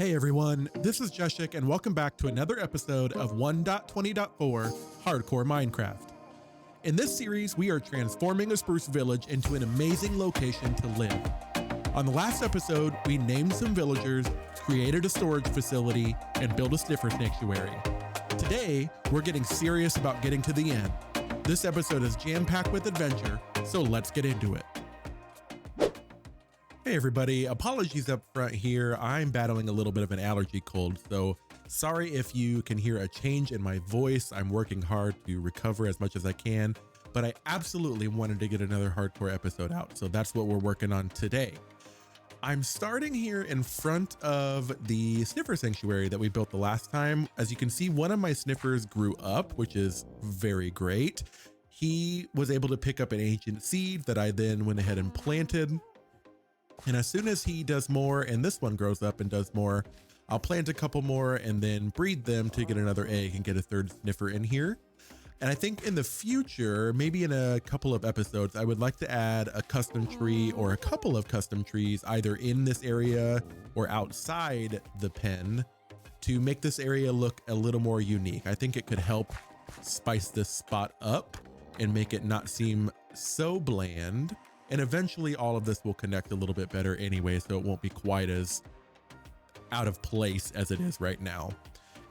Hey everyone, this is Jeshik and welcome back to another episode of 1.20.4 Hardcore Minecraft. In this series, we are transforming a spruce village into an amazing location to live. On the last episode, we named some villagers, created a storage facility, and built a sniffer sanctuary. Today, we're getting serious about getting to the end. This episode is jam-packed with adventure, so let's get into it. Hey everybody, apologies up front here. I'm battling a little bit of an allergy cold, so sorry if you can hear a change in my voice. I'm working hard to recover as much as I can, but I absolutely wanted to get another hardcore episode out, so that's what we're working on today. I'm starting here in front of the sniffer sanctuary that we built the last time. As you can see, one of my sniffers grew up, which is very great. He was able to pick up an ancient seed that I then went ahead and planted. And as soon as he does more and this one grows up and does more, I'll plant a couple more and then breed them to get another egg and get a third sniffer in here. And I think in the future, maybe in a couple of episodes, I would like to add a custom tree or a couple of custom trees either in this area or outside the pen to make this area look a little more unique. I think it could help spice this spot up and make it not seem so bland. And eventually all of this will connect a little bit better anyway, so it won't be quite as out of place as it is right now.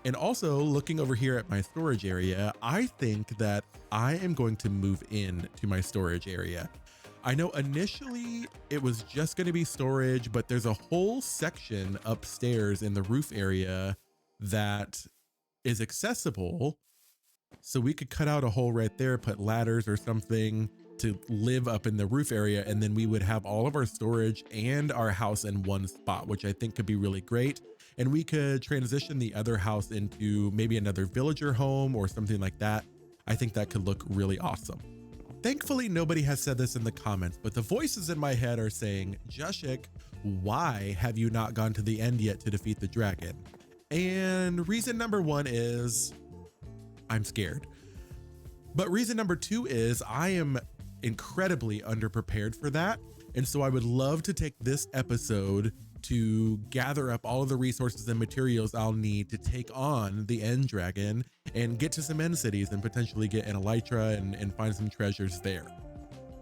And also looking over here at my storage area, I think that I am going to move in to my storage area. I know initially it was just going to be storage, but there's a whole section upstairs in the roof area that is accessible. So we could cut out a hole right there, put ladders or something to live up in the roof area, and then we would have all of our storage and our house in one spot, which I think could be really great. And we could transition the other house into maybe another villager home or something like that. I think that could look really awesome. Thankfully, nobody has said this in the comments, but the voices in my head are saying, Jeshik, why have you not gone to the end yet to defeat the dragon? And reason number one is I'm scared. But reason number two is I am incredibly underprepared for that. And so I would love to take this episode to gather up all of the resources and materials I'll need to take on the end dragon and get to some end cities and potentially get an elytra and find some treasures there.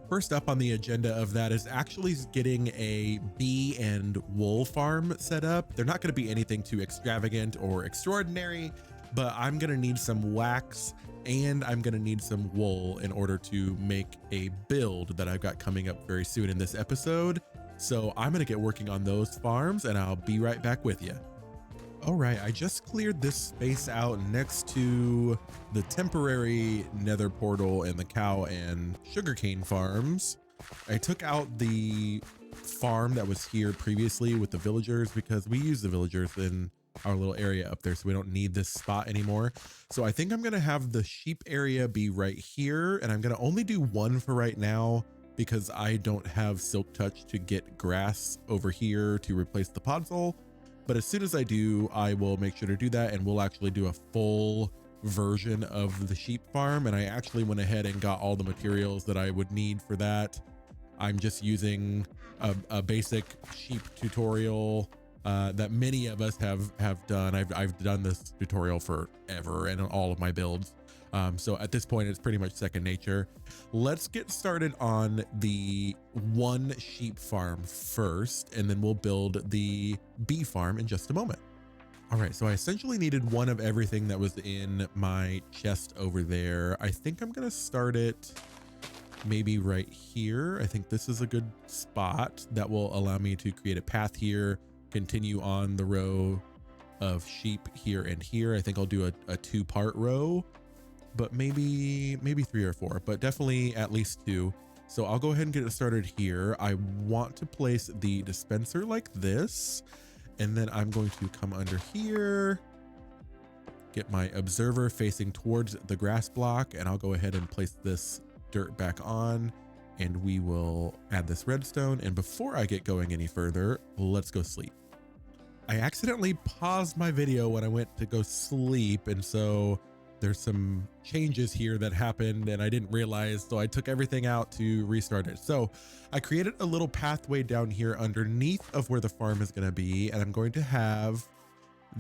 First up on the agenda of that is actually getting a bee and wool farm set up. They're not going to be anything too extravagant or extraordinary, but I'm going to need some wax and I'm going to need some wool in order to make a build that I've got coming up very soon in this episode. So I'm going to get working on those farms and I'll be right back with you. All right, I just cleared this space out next to the temporary nether portal and the cow and sugarcane farms. I took out the farm that was here previously with the villagers because we use the villagers in our little area up there, so we don't need this spot anymore. So I think I'm gonna have the sheep area be right here, and I'm gonna only do one for right now because I don't have silk touch to get grass over here to replace the podzol. But as soon as I do, I will make sure to do that, and we'll actually do a full version of the sheep farm. And I actually went ahead and got all the materials that I would need for that. I'm just using a basic sheep tutorial that many of us have done. I've done this tutorial forever and on all of my builds. So at this point, it's pretty much second nature. Let's get started on the one sheep farm first, and then we'll build the bee farm in just a moment. All right, so I essentially needed one of everything that was in my chest over there. I think I'm gonna start it maybe right here. I think this is a good spot that will allow me to create a path here, continue on the row of sheep here and here. I think I'll do a two-part row, but maybe 3 or 4, but definitely at least 2. So I'll go ahead and get it started here. I want to place the dispenser like this, and then I'm going to come under here, get my observer facing towards the grass block, and I'll go ahead and place this dirt back on, and we will add this redstone. And before I get going any further, let's go sleep. I accidentally paused my video when I went to go sleep, and so there's some changes here that happened and I didn't realize, so I took everything out to restart it. So I created a little pathway down here underneath of where the farm is going to be, and I'm going to have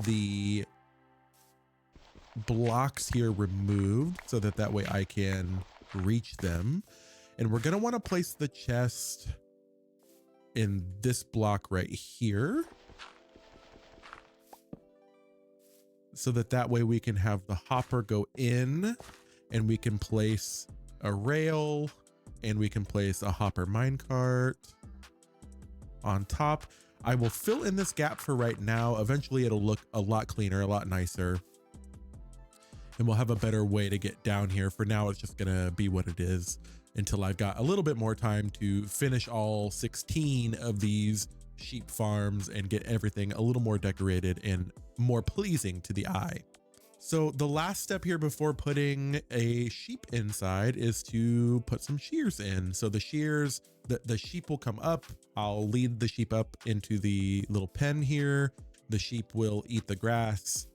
the blocks here removed so that way I can reach them. And we're going to want to place the chest in this block right here so that way we can have the hopper go in, and we can place a rail, and we can place a hopper minecart on top. I will fill in this gap for right now. Eventually it'll look a lot cleaner, a lot nicer, and we'll have a better way to get down here. For now, it's just gonna be what it is until I've got a little bit more time to finish all 16 of these sheep farms and get everything a little more decorated and more pleasing to the eye. So the last step here before putting a sheep inside is to put some shears in. So the shears, the sheep will come up. I'll lead the sheep up into the little pen here. The sheep will eat the grass,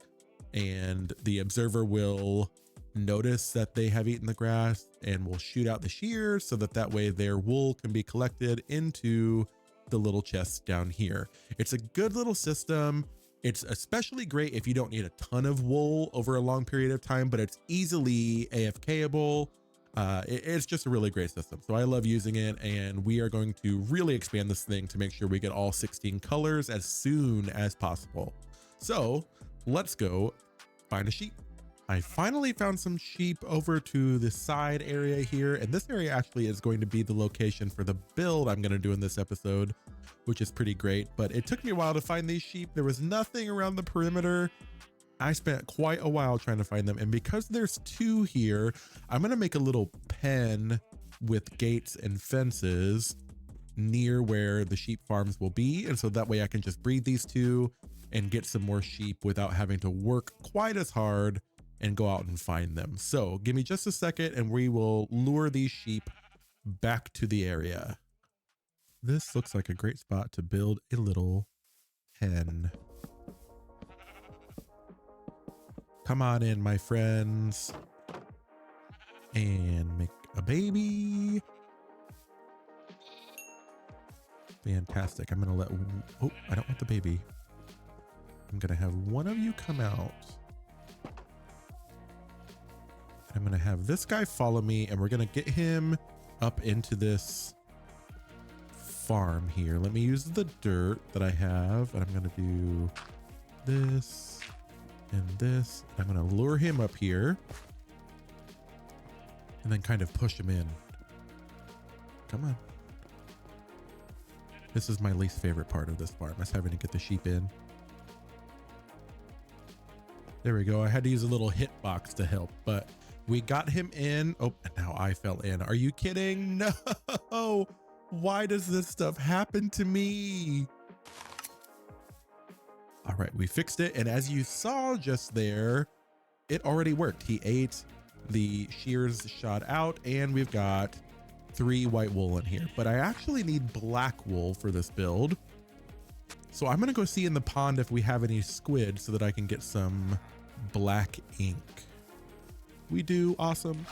and the observer will notice that they have eaten the grass and will shoot out the shears so that way their wool can be collected into the little chest down here. It's a good little system. It's especially great if you don't need a ton of wool over a long period of time, but it's easily AFKable. It's just a really great system. So I love using it, and we are going to really expand this thing to make sure we get all 16 colors as soon as possible. So let's go find a sheep. I finally found some sheep over to the side area here, and this area actually is going to be the location for the build I'm going to do in this episode, which is pretty great. But it took me a while to find these sheep. There was nothing around the perimeter. I spent quite a while trying to find them, and because there's two here, I'm going to make a little pen with gates and fences near where the sheep farms will be, and so that way I can just breed these two and get some more sheep without having to work quite as hard and go out and find them. So give me just a second and we will lure these sheep back to the area. This looks like a great spot to build a little pen. Come on in, my friends, and make a baby. Fantastic. I'm gonna let, oh, I don't want the baby. I'm gonna have one of you come out. I'm gonna have this guy follow me, and we're gonna get him up into this farm here. Let me use the dirt that I have, and I'm gonna do this and this. I'm gonna lure him up here and then kind of push him in. Come on. This is my least favorite part of this farm, is having to get the sheep in. There we go. I had to use a little hitbox to help, but we got him in. Oh, and now I fell in. Are you kidding? No. Why does this stuff happen to me? All right, we fixed it. And as you saw just there, it already worked. He ate, the shears shot out, and we've got 3 white wool in here. But I actually need black wool for this build. So I'm gonna go see in the pond if we have any squid so that I can get some black ink. We do. Awesome.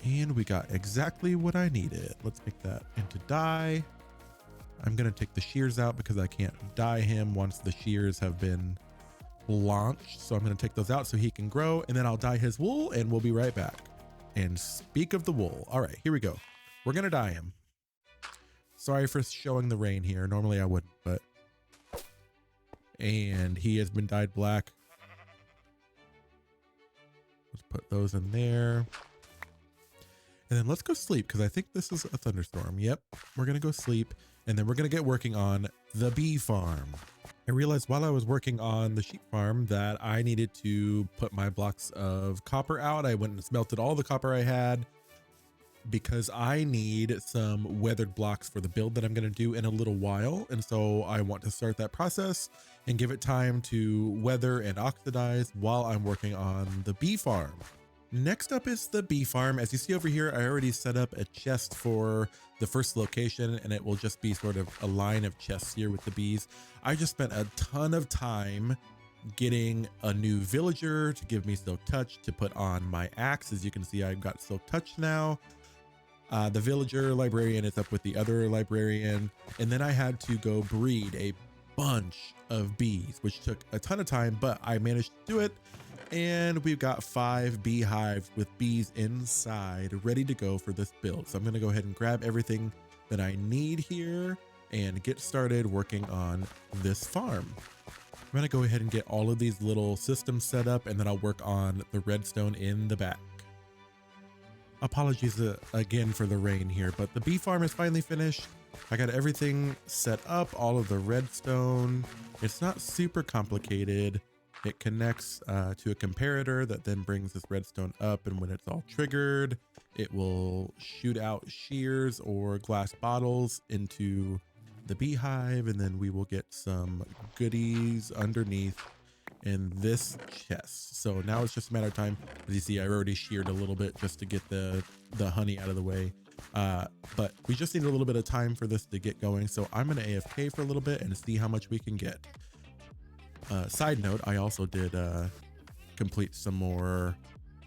And we got exactly what I needed. Let's make that into dye. I'm gonna take the shears out because I can't dye him once the shears have been launched. So I'm gonna take those out so he can grow, and then I'll dye his wool and we'll be right back. And speak of the wool. All right, here we go. We're gonna dye him. Sorry for showing the rain here. Normally I wouldn't, but. And he has been dyed black. Let's put those in there. And then let's go sleep, because I think this is a thunderstorm. Yep, we're gonna go sleep, and then we're gonna get working on the bee farm. I realized while I was working on the sheep farm that I needed to put my blocks of copper out. I went and smelted all the copper I had, because I need some weathered blocks for the build that I'm going to do in a little while. And so I want to start that process and give it time to weather and oxidize while I'm working on the bee farm. Next up is the bee farm. As you see over here, I already set up a chest for the first location, and it will just be sort of a line of chests here with the bees. I just spent a ton of time getting a new villager to give me silk touch to put on my axe. As you can see, I've got silk touch now. The villager librarian is up with the other librarian. And then I had to go breed a bunch of bees, which took a ton of time, but I managed to do it. And we've got 5 beehives with bees inside ready to go for this build. So I'm going to go ahead and grab everything that I need here and get started working on this farm. I'm going to go ahead and get all of these little systems set up, and then I'll work on the redstone in the back. Apologies again for the rain here, but the bee farm is finally finished. I got everything set up, all of the redstone. It's not super complicated. It connects to a comparator that then brings this redstone up, and when it's all triggered, it will shoot out shears or glass bottles into the beehive, and then we will get some goodies underneath in this chest. So now it's just a matter of time. As you see, I already sheared a little bit just to get the honey out of the way. But we just need a little bit of time for this to get going. So I'm going to AFK for a little bit and see how much we can get. Side note, I also did complete some more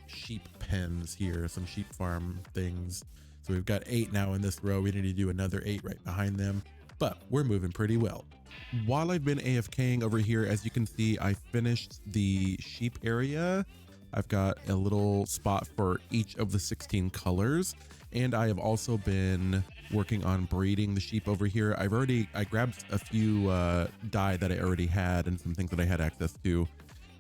sheep pens here, some sheep farm things. So we've got 8 now in this row. We need to do another 8 right behind them, but we're moving pretty well. While I've been AFKing over here, as you can see, I finished the sheep area. I've got a little spot for each of the 16 colors. And I have also been working on breeding the sheep over here. I grabbed a few dye that I already had and some things that I had access to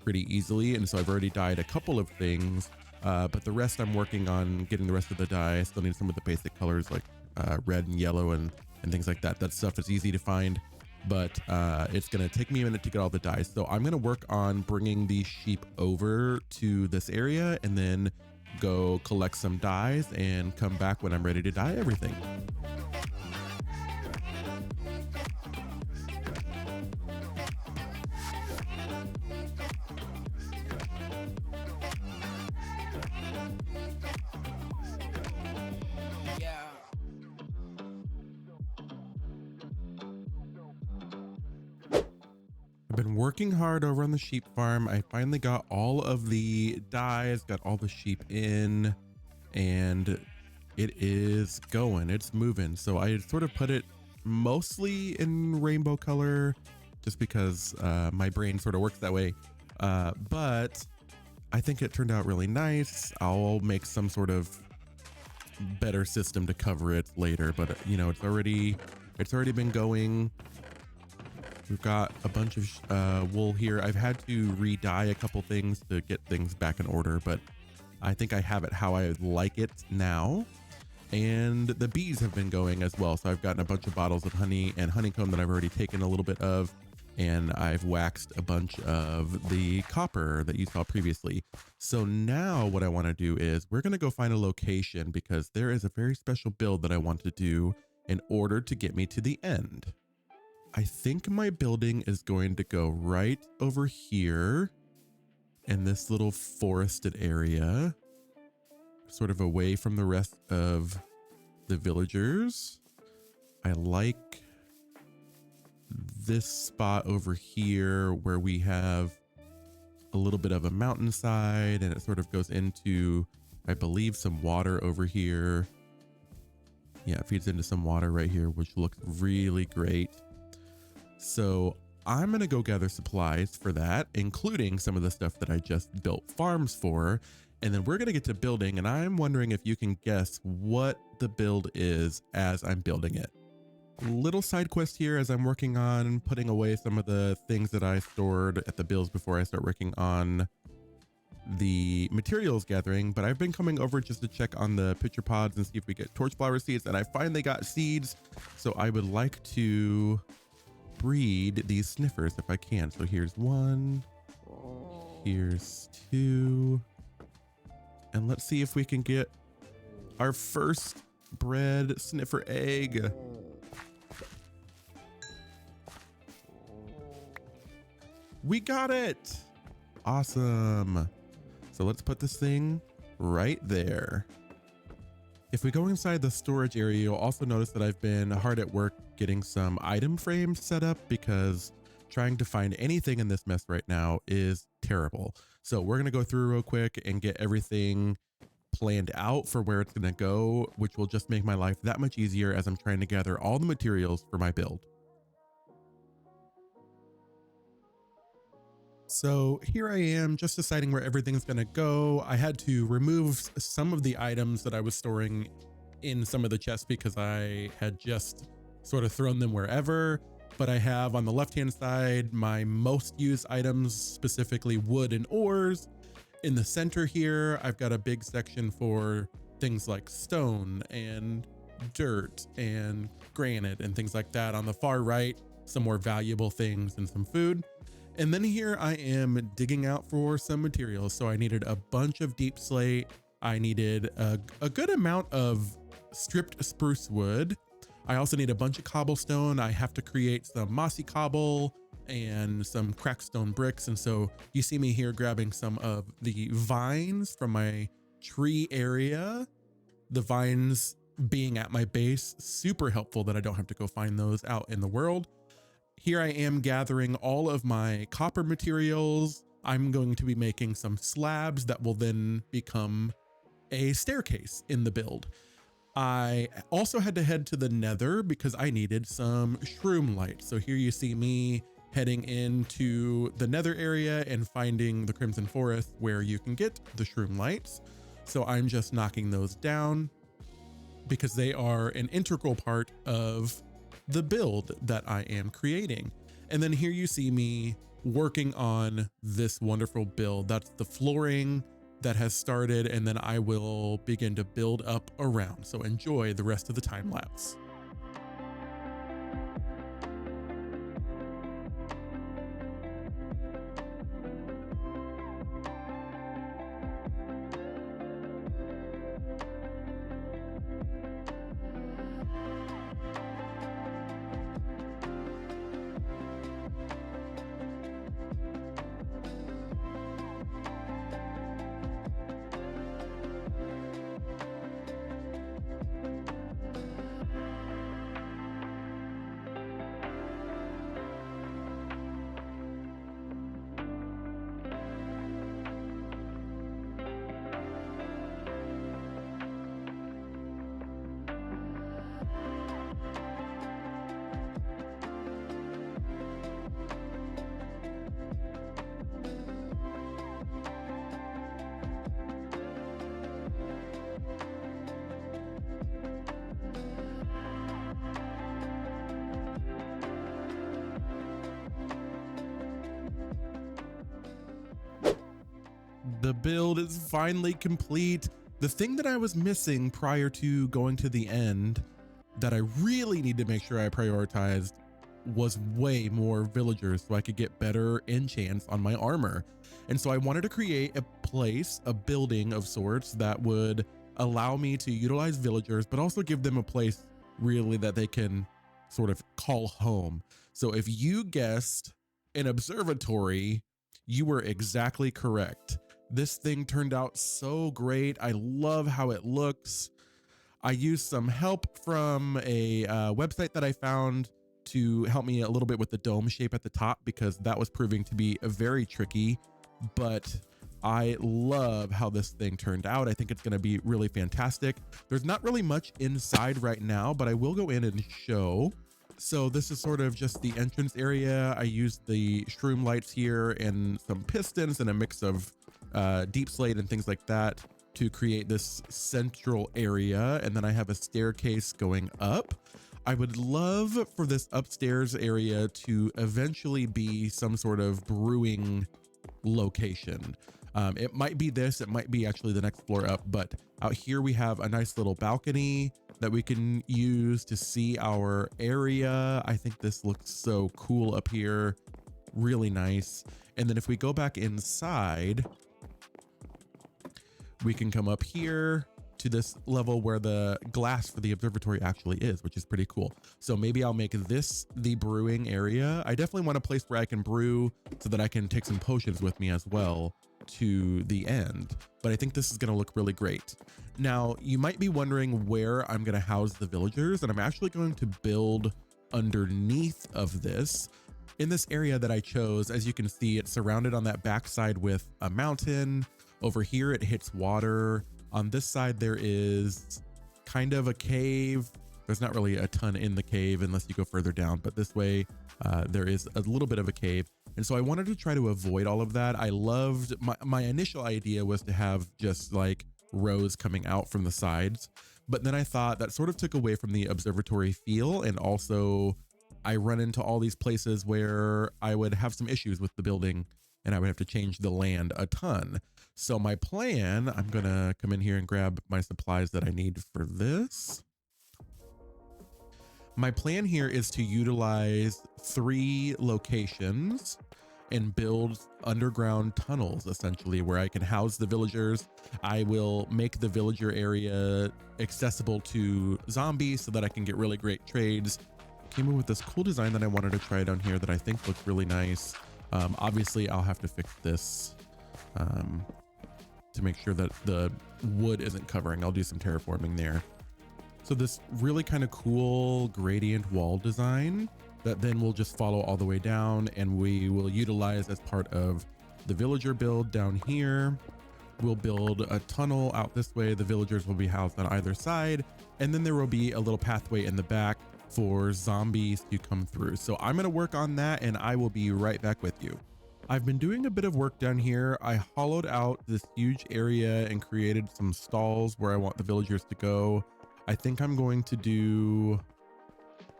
pretty easily. And so I've already dyed a couple of things, but the rest I'm working on getting the rest of the dye. I still need some of the basic colors like red and yellow and things like that. That stuff is easy to find, but it's gonna take me a minute to get all the dyes. So I'm gonna work on bringing these sheep over to this area and then go collect some dyes and come back when I'm ready to dye everything. I've been working hard over on the sheep farm. I finally got all of the dyes, got all the sheep in, and it is going, it's moving. So I sort of put it mostly in rainbow color just because my brain sort of works that way. But I think it turned out really nice. I'll make some sort of better system to cover it later, but you know, it's already been going. We've got a bunch of wool here. I've had to re-dye a couple things to get things back in order, but I think I have it how I like it now. And the bees have been going as well. So I've gotten a bunch of bottles of honey and honeycomb that I've already taken a little bit of, and I've waxed a bunch of the copper that you saw previously. So now what I want to do is we're going to go find a location because there is a very special build that I want to do in order to get me to the end. I think my building is going to go right over here in this little forested area, sort of away from the rest of the villagers. I like this spot over here where we have a little bit of a mountainside and it sort of goes into, I believe, some water over here. Yeah, it feeds into some water right here, which looks really great. So I'm going to go gather supplies for that, including some of the stuff that I just built farms for. And then we're going to get to building. And I'm wondering if you can guess what the build is as I'm building it. Little side quest here as I'm working on putting away some of the things that I stored at the builds before I start working on the materials gathering. But I've been coming over just to check on the pitcher pods and see if we get torchflower seeds. And I finally got seeds. So I would like to breed these sniffers if I can. So here's 1, here's 2, and let's see if we can get our first bred sniffer egg. We got it! Awesome. So let's put this thing right there. If we go inside the storage area, you'll also notice that I've been hard at work getting some item frames set up because trying to find anything in this mess right now is terrible. So we're going to go through real quick and get everything planned out for where it's gonna go, which will just make my life that much easier as I'm trying to gather all the materials for my build. So here I am just deciding where everything's gonna go. I had to remove some of the items that I was storing in some of the chests because I had just sort of thrown them wherever. But I have on the left-hand side my most used items, specifically wood and ores. In the center here, I've got a big section for things like stone and dirt and granite and things like that. On the far right, some more valuable things and some food. And then here I am digging out for some materials. So I needed a bunch of deep slate. I needed a good amount of stripped spruce wood. I also need a bunch of cobblestone. I have to create some mossy cobble and some cracked stone bricks. And so you see me here grabbing some of the vines from my tree area. The vines being at my base, super helpful that I don't have to go find those out in the world. Here I am gathering all of my copper materials. I'm going to be making some slabs that will then become a staircase in the build. I also had to head to the nether because I needed some shroom light. So here you see me heading into the nether area and finding the Crimson Forest where you can get the shroom lights. So I'm just knocking those down because they are an integral part of the build that I am creating. And then here you see me working on this wonderful build. That's the flooring that has started, and then I will begin to build up around. So enjoy the rest of the time lapse. The build is finally complete. The thing that I was missing prior to going to the end that I really need to make sure I prioritized was way more villagers so I could get better enchants on my armor. And so I wanted to create a place, a building of sorts that would allow me to utilize villagers, but also give them a place really that they can sort of call home. So if you guessed an observatory, you were exactly correct. This thing turned out so great. I love how it looks. I used some help from a website that I found to help me a little bit with the dome shape at the top because that was proving to be very tricky, but I love how this thing turned out. I think it's gonna be really fantastic. There's not really much inside right now, but I will go in and show. So this is sort of just the entrance area. I used the shroom lights here and some pistons and a mix of deep slate and things like that to create this central area. And then I have a staircase going up. I would love for this upstairs area to eventually be some sort of brewing location. It might be this, it might be actually the next floor up, but out here we have a nice little balcony that we can use to see our area. I think this looks so cool up here, really nice. And then if we go back inside, we can come up here to this level where the glass for the observatory actually is, which is pretty cool. So maybe I'll make this the brewing area. I definitely want a place where I can brew so that I can take some potions with me as well to the end. But I think this is gonna look really great. Now, you might be wondering where I'm gonna house the villagers, and I'm actually going to build underneath of this. In this area that I chose, as you can see, it's surrounded on that backside with a mountain. Over here, it hits water. On this side, there is kind of a cave. There's not really a ton in the cave unless you go further down, but this way there is a little bit of a cave. And so I wanted to try to avoid all of that. I loved, my initial idea was to have just like rows coming out from the sides, but then I thought that sort of took away from the observatory feel. And also I run into all these places where I would have some issues with the building and I would have to change the land a ton. So my plan, I'm gonna come in here and grab my supplies that I need for this. My plan here is to utilize 3 locations and build underground tunnels, essentially, where I can house the villagers. I will make the villager area accessible to zombies so that I can get really great trades. Came up with this cool design that I wanted to try down here that I think looks really nice. Obviously, I'll have to fix this to make sure that the wood isn't covering. I'll do some terraforming there. So this really kind of cool gradient wall design that then we'll just follow all the way down, and we will utilize as part of the villager build down here. We'll build a tunnel out this way. The villagers will be housed on either side, and then there will be a little pathway in the back for zombies to come through. So I'm going to work on that and I will be right back with you. I've been doing a bit of work down here. I hollowed out this huge area and created some stalls where I want the villagers to go. I think I'm going to do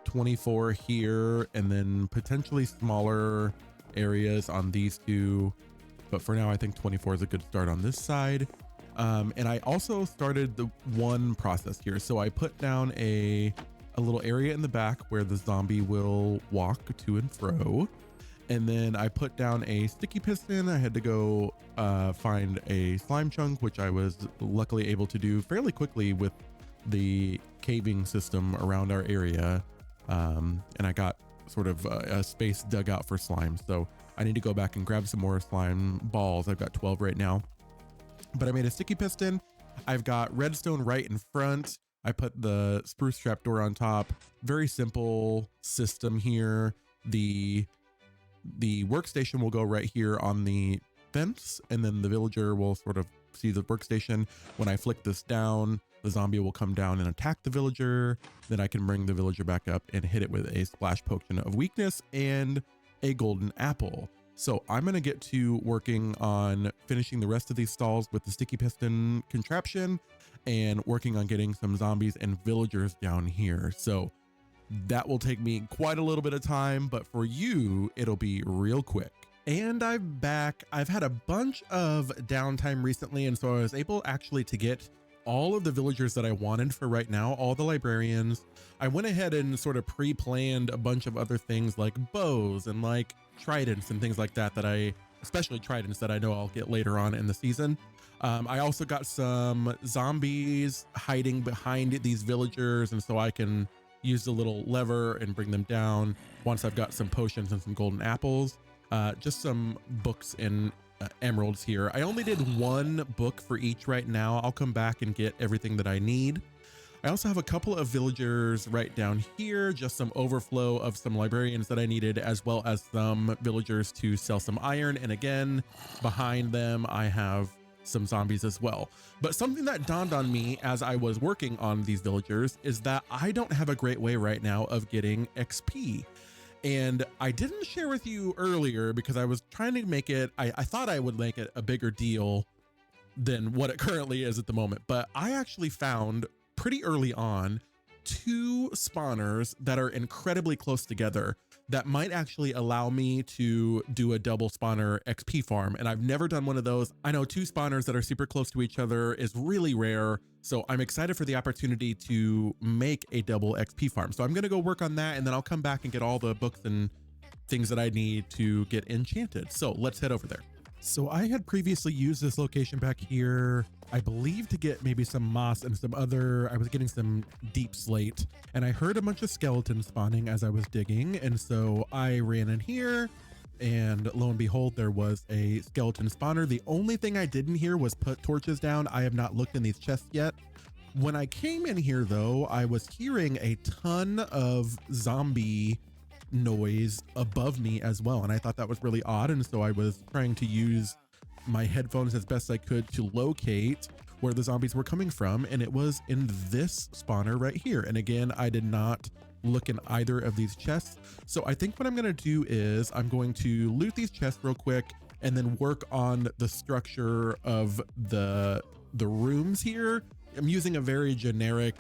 24 here and then potentially smaller areas on these 2. But for now, I think 24 is a good start on this side. And I also started the one process here. So I put down a little area in the back where the zombie will walk to and fro. And then I put down a sticky piston. I had to go find a slime chunk, which I was luckily able to do fairly quickly with the caving system around our area. And I got sort of a space dug out for slime. So I need to go back and grab some more slime balls. I've got 12 right now, but I made a sticky piston. I've got redstone right in front. I put the spruce trapdoor on top. Very simple system here. The workstation will go right here on the fence, and then the villager will sort of see the workstation. When I flick this down, the zombie will come down and attack the villager. Then I can bring the villager back up and hit it with a splash potion of weakness and a golden apple. So I'm going to get to working on finishing the rest of these stalls with the sticky piston contraption and working on getting some zombies and villagers down here. So that will take me quite a little bit of time, but for you, it'll be real quick. And I'm back. I've had a bunch of downtime recently, and so I was able actually to get all of the villagers that I wanted for right now, all the librarians. I went ahead and sort of pre-planned a bunch of other things like bows and like tridents and things like that, especially tridents that I know I'll get later on in the season. I also got some zombies hiding behind these villagers, and so I can use the little lever and bring them down once I've got some potions and some golden apples. Just some books and emeralds here. I only did 1 book for each right now. I'll come back and get everything that I need. I also have a couple of villagers right down here, just some overflow of some librarians that I needed, as well as some villagers to sell some iron. And again, behind them, I have some zombies as well. But something that dawned on me as I was working on these villagers is that I don't have a great way right now of getting XP. And I didn't share with you earlier because I was trying to make it, I thought I would make it a bigger deal than what it currently is at the moment. But I actually found pretty early on 2 spawners that are incredibly close together that might actually allow me to do a double spawner XP farm. And I've never done one of those. I know 2 spawners that are super close to each other is really rare. So I'm excited for the opportunity to make a double XP farm. So I'm going to go work on that, and then I'll come back and get all the books and things that I need to get enchanted. So let's head over there. So I had previously used this location back here, I believe, to get maybe some moss and some other, I was getting some deep slate, and I heard a bunch of skeletons spawning as I was digging. And so I ran in here, and lo and behold, there was a skeleton spawner. The only thing I didn't hear was put torches down. I have not looked in these chests yet. When I came in here though, I was hearing a ton of zombie noise above me as well, and I thought that was really odd. And so I was trying to use my headphones as best I could to locate where the zombies were coming from, and it was in this spawner right here. And again, I did not look in either of these chests. So I think what I'm gonna do is I'm going to loot these chests real quick and then work on the structure of the rooms here. I'm using a very generic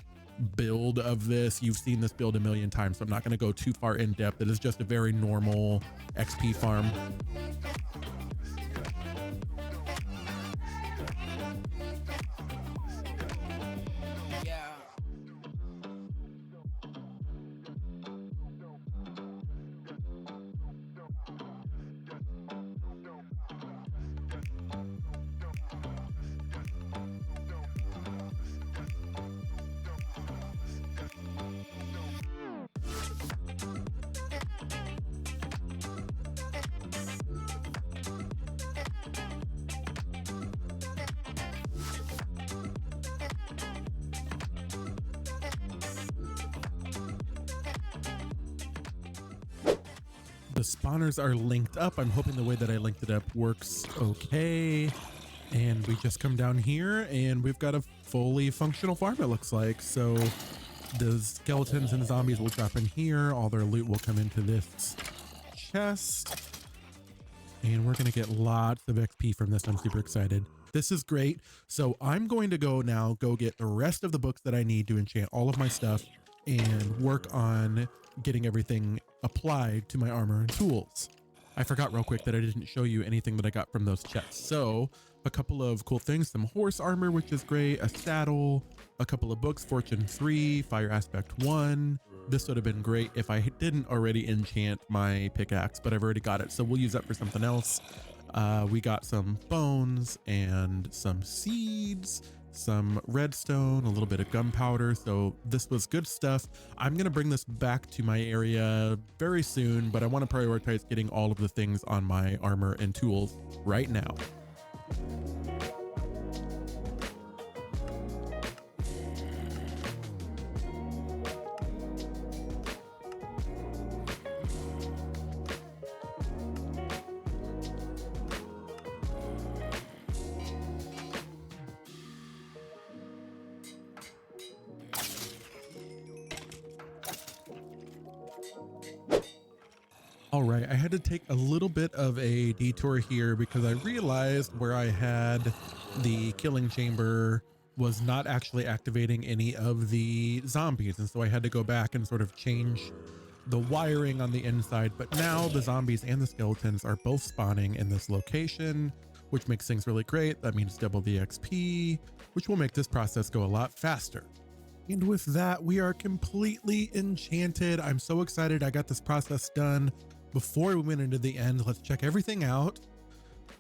build of this. You've seen this build a million times, so I'm not gonna go too far in depth. It is just a very normal XP farm. The spawners are linked up. I'm hoping the way that I linked it up works okay. And we just come down here and we've got a fully functional farm, it looks like. So the skeletons and zombies will drop in here. All their loot will come into this chest. And we're going to get lots of XP from this. I'm super excited. This is great. So I'm going to go get the rest of the books that I need to enchant all of my stuff and work on getting everything applied to my armor and tools. I forgot real quick that I didn't show you anything that I got from those chests. So a couple of cool things, some horse armor, which is great, a saddle, a couple of books, Fortune 3, Fire Aspect 1. This would have been great if I didn't already enchant my pickaxe, but I've already got it. So we'll use that for something else. We got some bones and some seeds, some redstone, a little bit of gunpowder. So this was good stuff. I'm going to bring this back to my area very soon, but I want to prioritize getting all of the things on my armor and tools right now. All right, I had to take a little bit of a detour here because I realized where I had the killing chamber was not actually activating any of the zombies. And so I had to go back and sort of change the wiring on the inside. But now the zombies and the skeletons are both spawning in this location, which makes things really great. That means double the XP, which will make this process go a lot faster. And with that, we are completely enchanted. I'm so excited I got this process done. Before we went into the end, let's check everything out.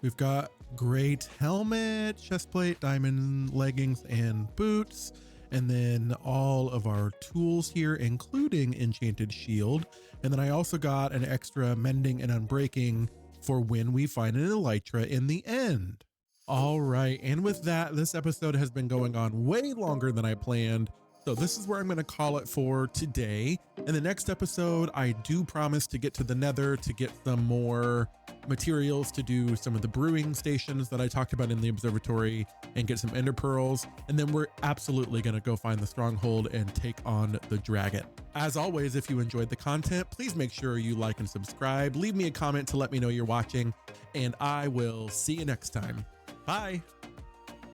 We've got great helmet, chest plate, diamond leggings, and boots. And then all of our tools here, including enchanted shield. And then I also got an extra mending and unbreaking for when we find an elytra in the end. All right, and with that, this episode has been going on way longer than I planned. So this is where I'm going to call it for today. In the next episode, I do promise to get to the Nether to get some more materials to do some of the brewing stations that I talked about in the observatory and get some ender pearls. And then we're absolutely going to go find the stronghold and take on the dragon. As always, if you enjoyed the content, please make sure you like and subscribe. Leave me a comment to let me know you're watching, and I will see you next time. Bye.